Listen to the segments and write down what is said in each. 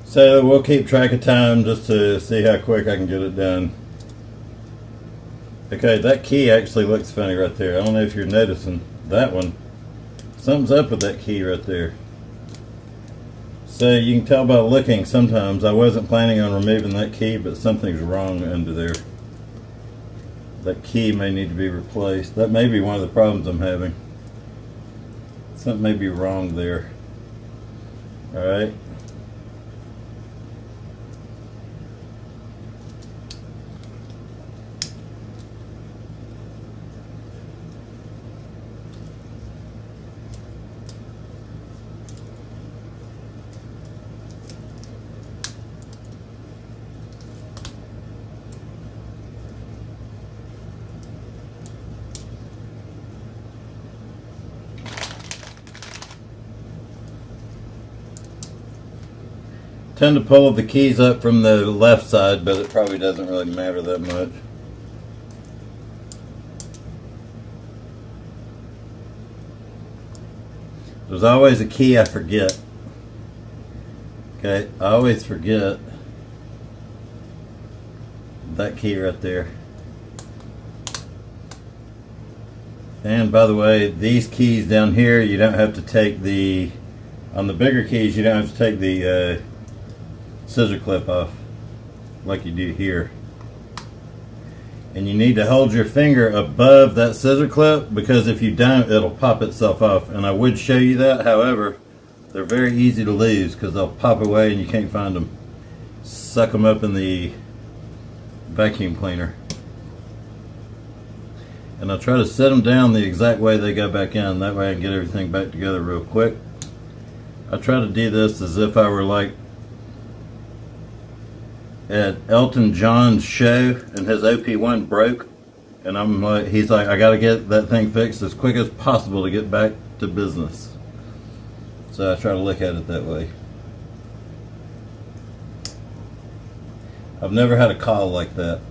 So we'll keep track of time just to see how quick I can get it done. Okay, that key actually looks funny right there. I don't know if you're noticing that one. Something's up with that key right there. So you can tell by looking sometimes. I wasn't planning on removing that key, but something's wrong under there. That key may need to be replaced. That may be one of the problems I'm having. Something may be wrong there. Alright. Tend to pull the keys up from the left side, but it probably doesn't really matter that much. There's always a key I forget. Okay, I always forget that key right there. And by the way, these keys down here, you don't have to take the, on the bigger keys, you don't have to take the scissor clip off like you do here. And you need to hold your finger above that scissor clip, because if you don't, it'll pop itself off. And I would show you that, however, they're very easy to lose because they'll pop away and you can't find them. Suck them up in the vacuum cleaner. And I'll try to set them down the exact way they go back in. That way I can get everything back together real quick. I try to do this as if I were like at Elton John's show and his OP1 broke, and I'm like, he's like, I gotta get that thing fixed as quick as possible to get back to business. So I try to look at it that way. I've never had a call like that.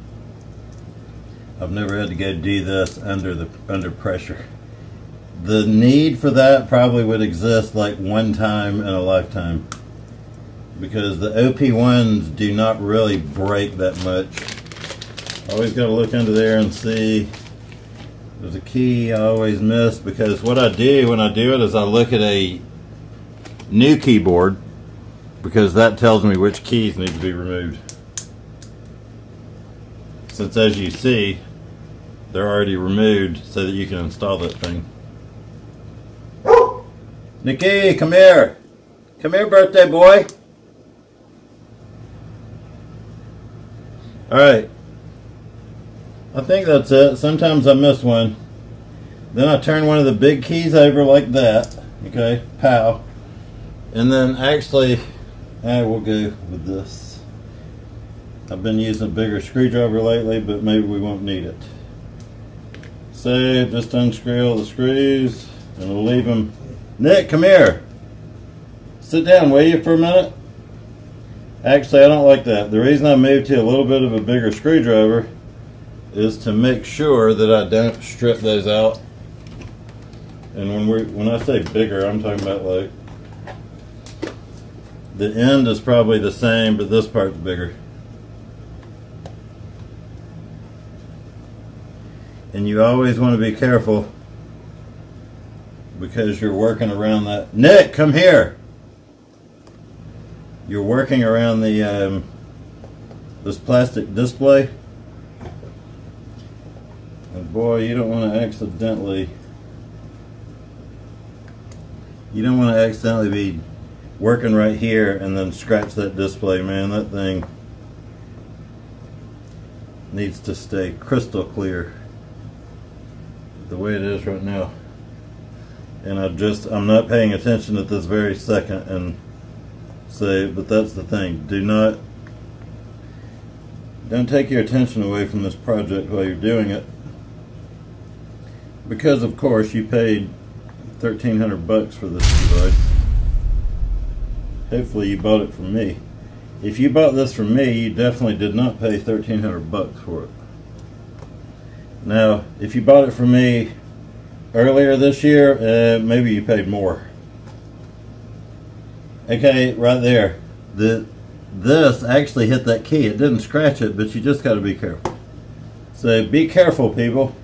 I've never had to go do this under pressure. The need for that probably would exist like one time in a lifetime, because the OP1s do not really break that much. Always got to look under there and see. There's a key I always miss, because what I do when I do it is I look at a new keyboard, because that tells me which keys need to be removed. Since, as you see, they're already removed so that you can install that thing. Nikki, come here. Come here, birthday boy. Alright, I think that's it. Sometimes I miss one. Then I turn one of the big keys over like that. Okay, pow. And then actually, we'll go with this. I've been using a bigger screwdriver lately, but maybe we won't need it. So just unscrew all the screws and we'll leave them. Nick, come here. Sit down, will you, for a minute? Actually, I don't like that. The reason I moved to a little bit of a bigger screwdriver is to make sure that I don't strip those out. And when I say bigger, I'm talking about like the end is probably the same, but this part's bigger. And you always want to be careful, because you're working around that. Nick, come here. You're working around the this plastic display, and boy, you don't want to accidentally be working right here and then scratch that display, man. That thing needs to stay crystal clear the way it is right now. And I'm not paying attention at this very second, and so, but that's the thing. Don't take your attention away from this project while you're doing it, because of course you paid $1,300 for this device. Hopefully you bought it from me. If you bought this from me, you definitely did not pay $1,300 for it. Now, if you bought it from me earlier this year, maybe you paid more. Okay, right there. this actually hit that key. It didn't scratch it, but you just got to be careful. So be careful, people.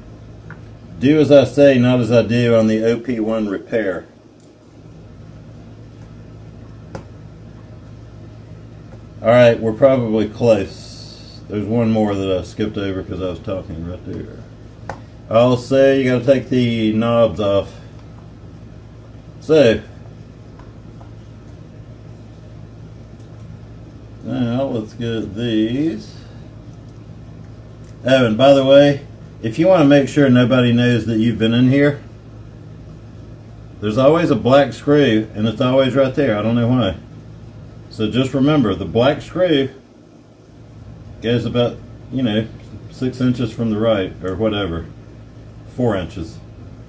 Do as I say, not as I do on the OP1 repair. Alright, we're probably close. There's one more that I skipped over because I was talking right there. I'll say you got to take the knobs off. So, now let's get these. Oh, and by the way, if you want to make sure nobody knows that you've been in here, there's always a black screw, and it's always right there. I don't know why. So just remember, the black screw goes about, 6 inches from the right, or whatever, 4 inches.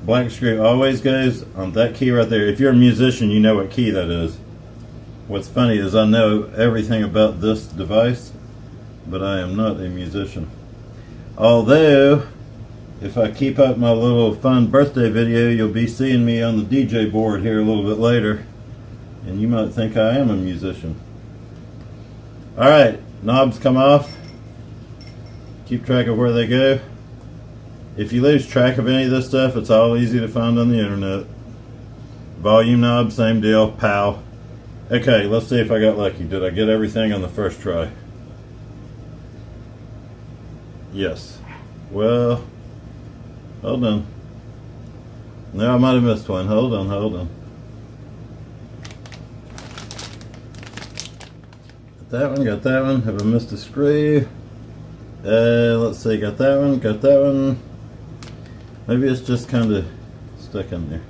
Black screw always goes on that key right there. If you're a musician, you know what key that is. What's funny is I know everything about this device, but I am not a musician. Although, if I keep up my little fun birthday video, you'll be seeing me on the DJ board here a little bit later, and you might think I am a musician. Alright, knobs come off. Keep track of where they go. If you lose track of any of this stuff, it's all easy to find on the internet. Volume knob, same deal, pow. Okay, let's see if I got lucky. Did I get everything on the first try? Yes. Well, hold on. No, I might have missed one. Hold on. Got that one. Have I missed a screw? Let's see, got that one. Maybe it's just kind of stuck in there.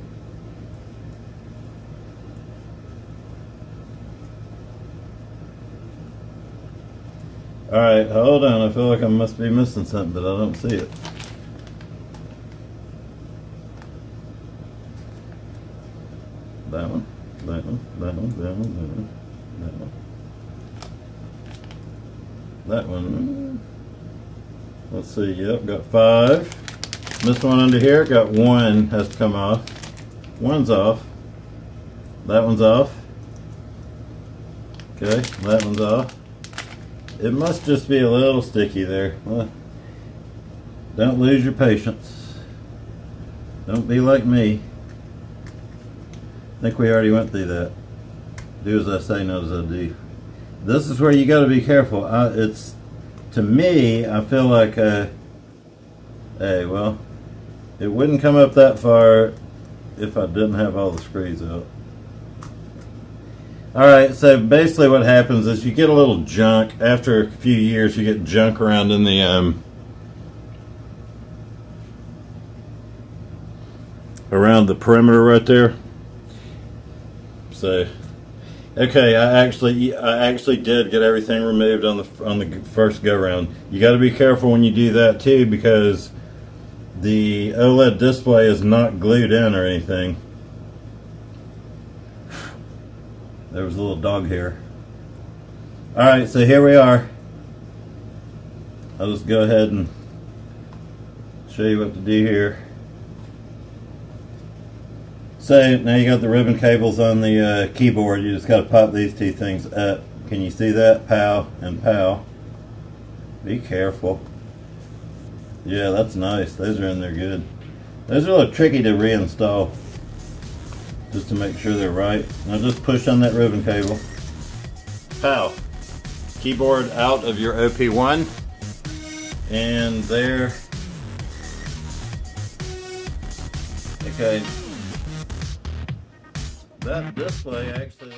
Alright, hold on. I feel like I must be missing something, but I don't see it. That one. That one. Let's see, yep, got 5. This one under here, got 1, has to come off. 1's off. That one's off. Okay, that one's off. It must just be a little sticky there. Well, don't lose your patience. Don't be like me. I think we already went through that. Do as I say, not as I do. This is where you got to be careful. To me, I feel like, hey, well, it wouldn't come up that far if I didn't have all the screws out. Alright, so basically what happens is you get a little junk. After a few years, you get junk around in the, around the perimeter right there. So, okay, I actually did get everything removed on the first go round. You got to be careful when you do that too, because the OLED display is not glued in or anything. There was a little dog hair. Alright, so here we are. I'll just go ahead and show you what to do here. So now you got the ribbon cables on the keyboard. You just got to pop these two things up. Can you see that? Pow and pow. Be careful. Yeah, that's nice. Those are in there good. Those are a little tricky to reinstall, just to make sure they're right. Now just push on that ribbon cable. Pow. Keyboard out of your OP1. And there. Okay. That display actually